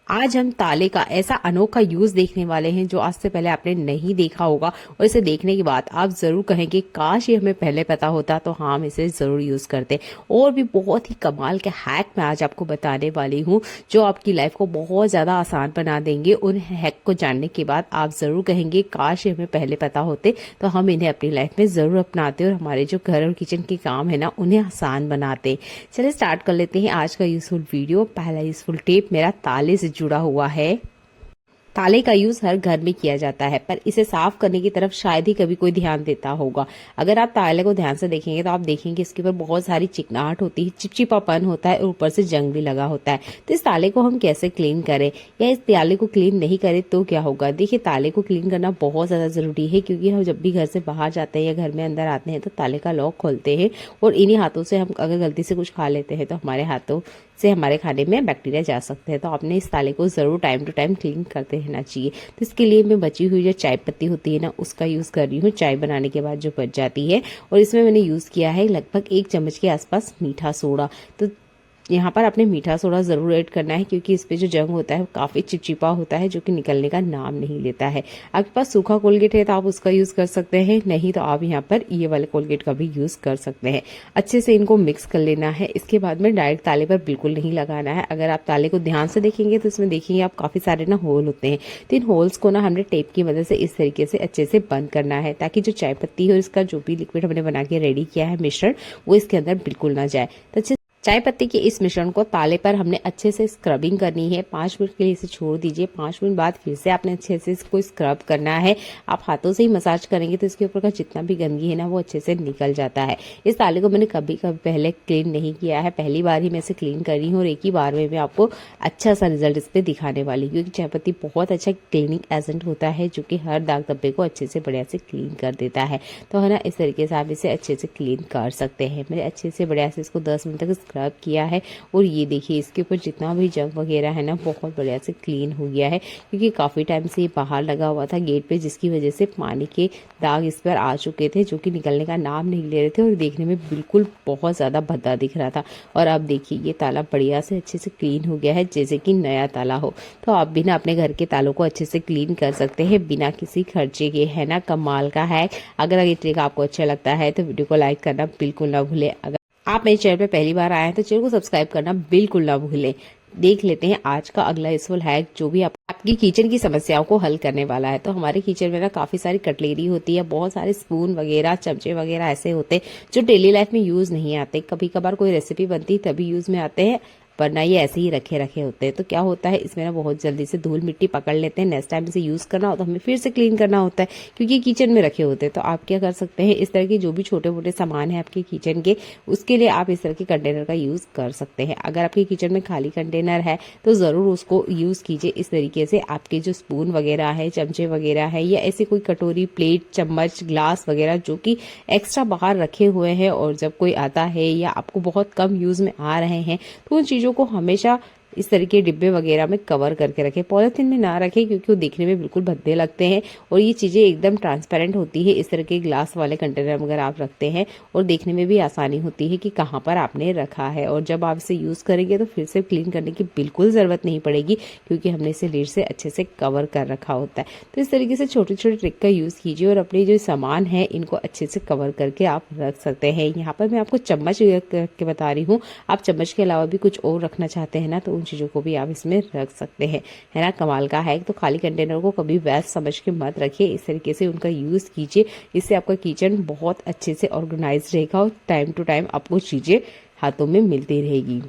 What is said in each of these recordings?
आज हम ताले का ऐसा अनोखा यूज देखने वाले हैं जो आज से पहले आपने नहीं देखा होगा और इसे देखने के बाद आप जरूर कहेंगे काश ये हमें पहले पता होता तो हाँ हम इसे जरूर यूज करते। और भी बहुत ही कमाल के हैक मैं आज आपको बताने वाली हूँ जो आपकी लाइफ को बहुत ज्यादा आसान बना देंगे। उन हैक को जानने के बाद आप जरूर कहेंगे काश ये हमें पहले पता होते तो हम इन्हें अपनी लाइफ में जरूर अपनाते और हमारे जो घर और किचन के काम है ना उन्हें आसान बनाते। चलिए स्टार्ट कर लेते हैं आज का यूजफुल वीडियो। पहला यूजफुल टिप मेरा ताले से जुड़ा हुआ है। ताले का यूज हर घर में किया जाता है पर इसे साफ करने की तरफ शायद ही कभी कोई ध्यान देता होगा। अगर आप ताले को ध्यान से देखेंगे तो आप देखेंगे इसके ऊपर बहुत सारी चिकनाहट होती है, चिपचिपापन होता है और ऊपर से जंग भी लगा होता है। तो इस ताले को हम कैसे क्लीन करें या इस ताले को क्लीन नहीं करें तो क्या होगा। देखिए ताले को क्लीन करना बहुत ज्यादा जरूरी है क्योंकि हम जब भी घर से बाहर जाते हैं या घर में अंदर आते हैं तो ताले का लॉक खोलते हैं और इन्हीं हाथों से हम अगर गलती से कुछ खा लेते हैं तो हमारे हाथों से हमारे खाने में बैक्टीरिया जा सकते हैं। तो आपने इस ताले को जरूर टाइम टू टाइम क्लीन करते रहना चाहिए। तो इसके लिए मैं बची हुई जो चाय पत्ती होती है ना उसका यूज कर रही हूँ चाय बनाने के बाद जो बच जाती है। और इसमें मैंने यूज किया है लगभग 1 चम्मच के आसपास मीठा सोडा। तो यहाँ पर आपने मीठा सोडा जरूर ऐड करना है क्योंकि इस पे जो जंग होता है काफी चिपचिपा होता है जो कि निकलने का नाम नहीं लेता है। आपके पास सूखा कोलगेट है तो आप उसका यूज कर सकते हैं, नहीं तो आप यहाँ पर ये वाले कोलगेट का भी यूज कर सकते हैं। अच्छे से इनको मिक्स कर लेना है। इसके बाद में डायरेक्ट ताले पर बिल्कुल नहीं लगाना है। अगर आप ताले को ध्यान से देखेंगे तो इसमें देखेंगे आप काफी सारे ना होल होते हैं। तो इन होल्स को ना हमने टेप की मदद से इस तरीके से अच्छे से बंद करना है ताकि जो चाय पत्ती है और इसका जो भी लिक्विड हमने बना के रेडी किया है मिश्रण वो इसके अंदर बिल्कुल ना जाए। तो अच्छे चाय पत्ती के इस मिश्रण को ताले पर हमने अच्छे से स्क्रबिंग करनी है। 5 मिनट के लिए इसे छोड़ दीजिए। 5 मिनट बाद फिर से आपने अच्छे से इसको स्क्रब करना है। आप हाथों से ही मसाज करेंगे तो इसके ऊपर का जितना भी गंदगी है ना वो अच्छे से निकल जाता है। इस ताले को मैंने कभी पहले क्लीन नहीं किया है, पहली बार ही मैं इसे क्लीन कर रही हूँ और एक ही बार में मैं आपको अच्छा सा रिजल्ट इस पे दिखाने वाली हूँ क्योंकि चाय पत्ती बहुत अच्छा क्लीनिंग एजेंट होता है जो कि हर दाग धब्बे को अच्छे से बढ़िया से क्लीन कर देता है। तो है ना इस तरीके से आप इसे अच्छे से क्लीन कर सकते हैं। मैंने अच्छे से बढ़िया से इसको 10 मिनट तक स्क्रब किया है और ये देखिए इसके ऊपर जितना भी जंग वगैरह है ना बहुत बढ़िया से क्लीन हो गया है क्योंकि काफी टाइम से ये बाहर लगा हुआ था गेट पे जिसकी वजह से पानी के दाग इस पर आ चुके थे जो कि निकलने का नाम नहीं ले रहे थे और देखने में बिल्कुल बहुत ज्यादा भद्दा दिख रहा था। और अब देखिए ये ताला बढ़िया से अच्छे से क्लीन हो गया है जैसे कि नया ताला हो। तो आप भी ना अपने घर के तालों को अच्छे से क्लीन कर सकते हैं बिना किसी खर्चे के। है ना कमाल का है। अगर ये ट्रिक आपको अच्छा लगता है तो वीडियो को लाइक करना बिल्कुल ना भूलें। अगर आप मेरे चैनल पे पहली बार आए हैं तो चैनल को सब्सक्राइब करना बिल्कुल ना भूलें। देख लेते हैं आज का अगला यूजफुल हैक जो भी आपकी किचन की समस्याओं को हल करने वाला है। तो हमारे किचन में ना काफी सारी कटलेरी होती है, बहुत सारे स्पून वगैरह चमचे वगैरह ऐसे होते हैं जो डेली लाइफ में यूज नहीं आते। कभी कभार कोई रेसिपी बनती तभी यूज में आते हैं वरना ये ऐसे ही रखे रखे होते हैं। तो क्या होता है इसमें ना बहुत जल्दी से धूल मिट्टी पकड़ लेते हैं। नेक्स्ट टाइम इसे यूज करना हो तो हमें फिर से क्लीन करना होता है क्योंकि किचन में रखे होते हैं। तो आप क्या कर सकते हैं इस तरह के जो भी छोटे मोटे सामान है आपके किचन के उसके लिए आप इस तरह के कंटेनर का यूज कर सकते हैं। अगर आपके किचन में खाली कंटेनर है तो जरूर उसको यूज कीजिए। इस तरीके से आपके जो स्पून वगैरह है चमचे वगैरह है या ऐसे कोई कटोरी प्लेट चम्मच ग्लास वगैरह जो कि एक्स्ट्रा बाहर रखे हुए हैं और जब कोई आता है या आपको बहुत कम यूज में आ रहे हैं तो उन चीजों को हमेशा इस तरह के डिब्बे वगैरह में कवर करके रखें। पॉलिथीन में ना रखें क्योंकि वो देखने में बिल्कुल भद्दे लगते हैं और ये चीजें एकदम ट्रांसपेरेंट होती है। इस तरह के ग्लास वाले कंटेनर अगर आप रखते हैं और देखने में भी आसानी होती है कि कहाँ पर आपने रखा है और जब आप इसे यूज करेंगे तो फिर से क्लीन करने की बिल्कुल जरूरत नहीं पड़ेगी क्योंकि हमने इसे लीड से अच्छे से कवर कर रखा होता है। तो इस तरीके से छोटे छोटे ट्रिक का यूज कीजिए और अपने जो सामान है इनको अच्छे से कवर करके आप रख सकते हैं। यहाँ पर मैं आपको चम्मच करके बता रही हूँ, आप चम्मच के अलावा भी कुछ और रखना चाहते हैं ना तो उन चीजों को भी आप इसमें रख सकते हैं। है ना कमाल का है। तो खाली कंटेनर को कभी वेस्ट समझ के मत रखिए, इस तरीके से उनका यूज कीजिए। इससे आपका किचन बहुत अच्छे से ऑर्गेनाइज रहेगा और टाइम टू टाइम आपको चीजें हाथों में मिलती रहेगी।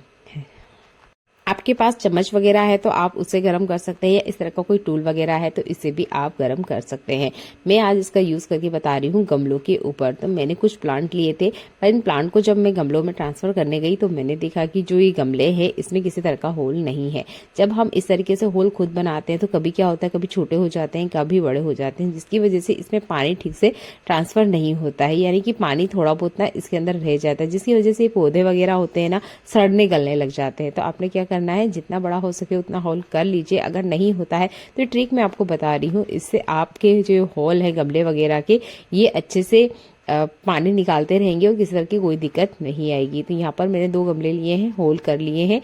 आपके पास चम्मच वगैरह है तो आप उसे गर्म कर सकते हैं या इस तरह का कोई टूल वगैरह है तो इसे भी आप गर्म कर सकते हैं। मैं आज इसका यूज करके बता रही हूँ गमलों के ऊपर। तो मैंने कुछ प्लांट लिए थे पर इन प्लांट को जब मैं गमलों में ट्रांसफर करने गई तो मैंने देखा कि जो ये गमले हैं इसमें किसी तरह का होल नहीं है। जब हम इस तरीके से होल खुद बनाते हैं तो कभी क्या होता है कभी छोटे हो जाते हैं कभी बड़े हो जाते हैं जिसकी वजह से इसमें पानी ठीक से ट्रांसफर नहीं होता है, यानी कि पानी थोड़ा बहुत ना इसके अंदर रह जाता है जिसकी वजह से पौधे वगैरह होते हैं ना सड़ने गलने लग जाते हैं। तो आपने क्या करना है जितना बड़ा हो सके उतना होल कर लीजिए। अगर नहीं होता है तो ट्रिक मैं आपको बता रही हूँ, इससे आपके जो होल है गमले वगैरह के ये अच्छे से पानी निकालते रहेंगे और किसी तरह की कोई दिक्कत नहीं आएगी। तो यहाँ पर मैंने 2 गमले लिए हैं, होल कर लिए हैं।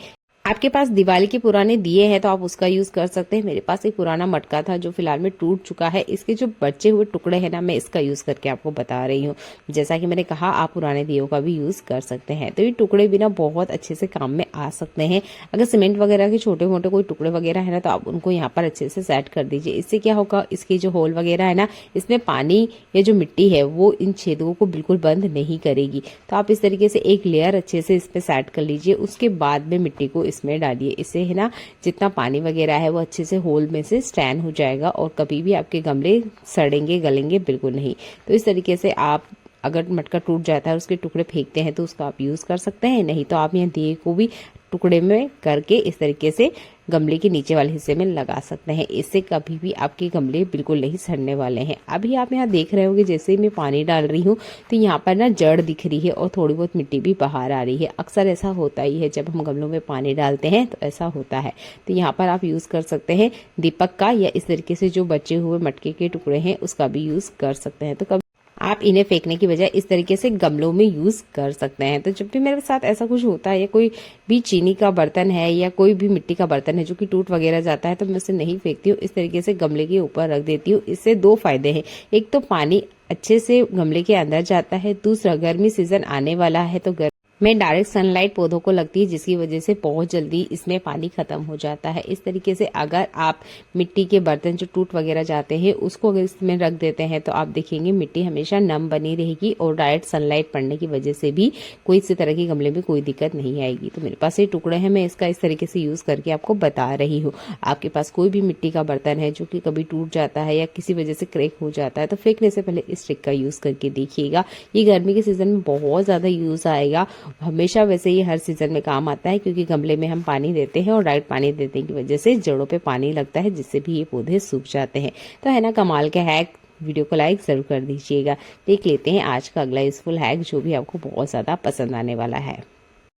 आपके पास दिवाली के पुराने दिए हैं तो आप उसका यूज कर सकते हैं। मेरे पास एक पुराना मटका था जो फिलहाल में टूट चुका है। इसके जो बचे हुए टुकड़े हैं ना, मैं इसका यूज करके आपको बता रही हूँ। जैसा कि मैंने कहा, आप पुराने दियों का भी यूज कर सकते हैं। तो ये टुकड़े भी ना बहुत अच्छे से काम में आ सकते हैं। अगर सीमेंट वगैरह के छोटे मोटे कोई टुकड़े वगैरह है ना, तो आप उनको यहाँ पर अच्छे से सेट कर दीजिए। इससे क्या होगा, इसके जो होल वगैरह है ना, इसमें पानी या जो मिट्टी है वो इन छेदों को बिल्कुल बंद नहीं करेगी। तो आप इस तरीके से एक लेयर अच्छे से इस पे सेट कर लीजिए। उसके बाद में मिट्टी को इसमें डालिए। इससे है ना, जितना पानी वगैरह है वो अच्छे से होल में से स्टैन हो जाएगा और कभी भी आपके गमले सड़ेंगे गलेंगे बिल्कुल नहीं। तो इस तरीके से आप अगर मटका टूट जाता है, उसके टुकड़े फेंकते हैं, तो उसका आप यूज कर सकते हैं। नहीं तो आप यहाँ दिए को भी टुकड़े में करके इस तरीके से गमले के नीचे वाले हिस्से में लगा सकते हैं। इससे कभी भी आपके गमले बिल्कुल नहीं सड़ने वाले हैं। अभी आप यहाँ देख रहे होंगे, जैसे ही मैं पानी डाल रही हूँ तो यहाँ पर ना जड़ दिख रही है और थोड़ी बहुत मिट्टी भी बाहर आ रही है। अक्सर ऐसा होता ही है, जब हम गमलों में पानी डालते हैं तो ऐसा होता है। तो यहाँ पर आप यूज कर सकते हैं दीपक का, या इस तरीके से जो बचे हुए मटके के टुकड़े हैं उसका भी यूज कर सकते हैं। तो कभी आप इन्हें फेंकने की बजाय इस तरीके से गमलों में यूज कर सकते हैं। तो जब भी मेरे साथ ऐसा कुछ होता है, या कोई भी चीनी का बर्तन है या कोई भी मिट्टी का बर्तन है जो कि टूट वगैरह जाता है, तो मैं उसे नहीं फेंकती हूँ, इस तरीके से गमले के ऊपर रख देती हूँ। इससे दो फायदे हैं। एक तो पानी अच्छे से गमले के अंदर जाता है, दूसरा गर्मी सीजन आने वाला है तो में डायरेक्ट सनलाइट पौधों को लगती है, जिसकी वजह से बहुत जल्दी इसमें पानी खत्म हो जाता है। इस तरीके से अगर आप मिट्टी के बर्तन जो टूट वगैरह जाते हैं उसको अगर इसमें रख देते हैं तो आप देखेंगे मिट्टी हमेशा नम बनी रहेगी और डायरेक्ट सनलाइट पड़ने की वजह से भी कोई इसी तरह के गमले में कोई दिक्कत नहीं आएगी। तो मेरे पास ये टुकड़े हैं, मैं इसका इस तरीके से यूज करके आपको बता रही हूँ। आपके पास कोई भी मिट्टी का बर्तन है जो कि कभी टूट जाता है या किसी वजह से क्रैक हो जाता है, तो फेंकने से पहले इस ट्रिक का यूज करके देखिएगा। ये गर्मी के सीजन में बहुत ज्यादा यूज आएगा। हमेशा वैसे ये हर सीजन में काम आता है, क्योंकि गमले में हम पानी देते हैं और डायरेक्ट पानी देने की वजह से जड़ों पे पानी लगता है, जिससे भी ये पौधे सूख जाते हैं। तो है ना कमाल का हैक। वीडियो को लाइक जरूर कर दीजिएगा। देख लेते हैं आज का अगला यूजफुल हैक, जो भी आपको बहुत ज्यादा पसंद आने वाला है।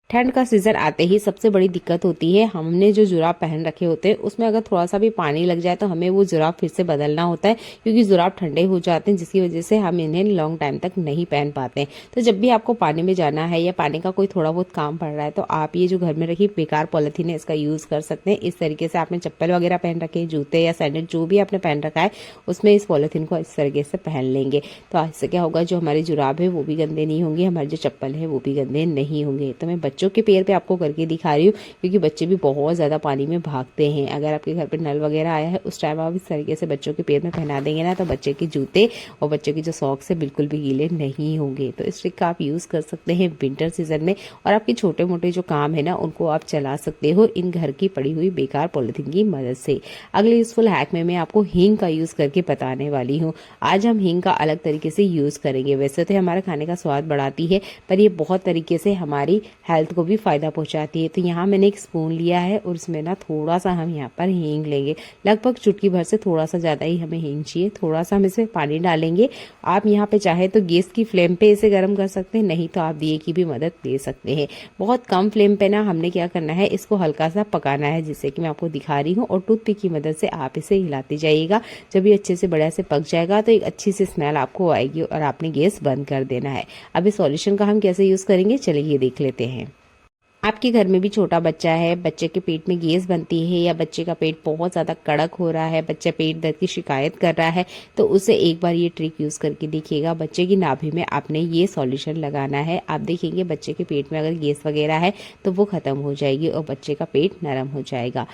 ठंड का सीजन आते ही सबसे बड़ी दिक्कत होती है, हमने जो जुराब पहन रखे होते हैं उसमें अगर थोड़ा सा भी पानी लग जाए तो हमें वो जुराब फिर से बदलना होता है, क्योंकि जुराब ठंडे हो जाते हैं, जिसकी वजह से हम इन्हें लॉन्ग टाइम तक नहीं पहन पाते हैं। तो जब भी आपको पानी में जाना है या पानी का कोई थोड़ा बहुत काम पड़ रहा है, तो आप ये जो घर में रखी बेकार पॉलिथीन है इसका यूज कर सकते हैं। इस तरीके से आपने चप्पल वगैरह पहन रखे हैं, जूते या सैंडल जो भी आपने पहन रखा है, उसमें इस पॉलिथीन को इस तरीके से पहन लेंगे। तो इससे क्या होगा, जो हमारे जुराब है वो भी गंदे नहीं होंगे, हमारे जो चप्पल है वो भी गंदे नहीं होंगे। तो मैं बच्चों के पैर पे आपको करके दिखा रही हूँ, क्योंकि बच्चे भी बहुत ज्यादा पानी में भागते हैं। अगर आपके घर पे नल वगैरह आया है, उस टाइम आप इस तरीके से बच्चों के पैर में पहना देंगे ना, तो बच्चे के जूते और बच्चों की जो सॉक्स है बिल्कुल भी गीले नहीं होंगे। तो इस ट्रिक का आप यूज कर सकते हैं विंटर सीजन में, और आपके छोटे मोटे जो काम है ना उनको आप चला सकते हो इन घर की पड़ी हुई बेकार पॉलिथीन की मदद से। अगले यूजफुल हैक में मैं आपको हींग का यूज करके बताने वाली हूँ। आज हम हींग का अलग तरीके से यूज करेंगे। वैसे तो हमारे खाने का स्वाद बढ़ाती है, पर ये बहुत तरीके से हमारी हेल्थ को भी फायदा पहुंचाती है। तो यहाँ मैंने एक स्पून लिया है और उसमें ना थोड़ा सा हम यहाँ पर हींग लेंगे, लगभग चुटकी भर से थोड़ा सा ज्यादा ही हमें हींग चाहिए। थोड़ा सा हम इसमें पानी डालेंगे। आप यहाँ पे चाहे तो गैस की फ्लेम पे इसे गर्म कर सकते हैं, नहीं तो आप दिए की भी मदद ले सकते हैं। बहुत कम फ्लेम पे ना हमने क्या करना है, इसको हल्का सा पकाना है, जिससे कि मैं आपको दिखा रही हूँ। और टूथपिक की मदद से आप इसे हिलाते जाइएगा। जब ये अच्छे से बढ़िया से पक जाएगा तो एक अच्छी सी स्मेल आपको आएगी और आपने गैस बंद कर देना है। अब इस सॉल्यूशन का हम कैसे यूज करेंगे, चलिए देख लेते हैं। आपके घर में भी छोटा बच्चा है, बच्चे के पेट में गैस बनती है, या बच्चे का पेट बहुत ज्यादा कड़क हो रहा है, बच्चा पेट दर्द की शिकायत कर रहा है, तो उसे एक बार ये ट्रिक यूज करके देखिएगा। बच्चे की नाभि में आपने ये सॉल्यूशन लगाना है। आप देखेंगे बच्चे के पेट में अगर गैस वगैरह है तो वो खत्म हो जाएगी और बच्चे का पेट नरम हो जाएगा।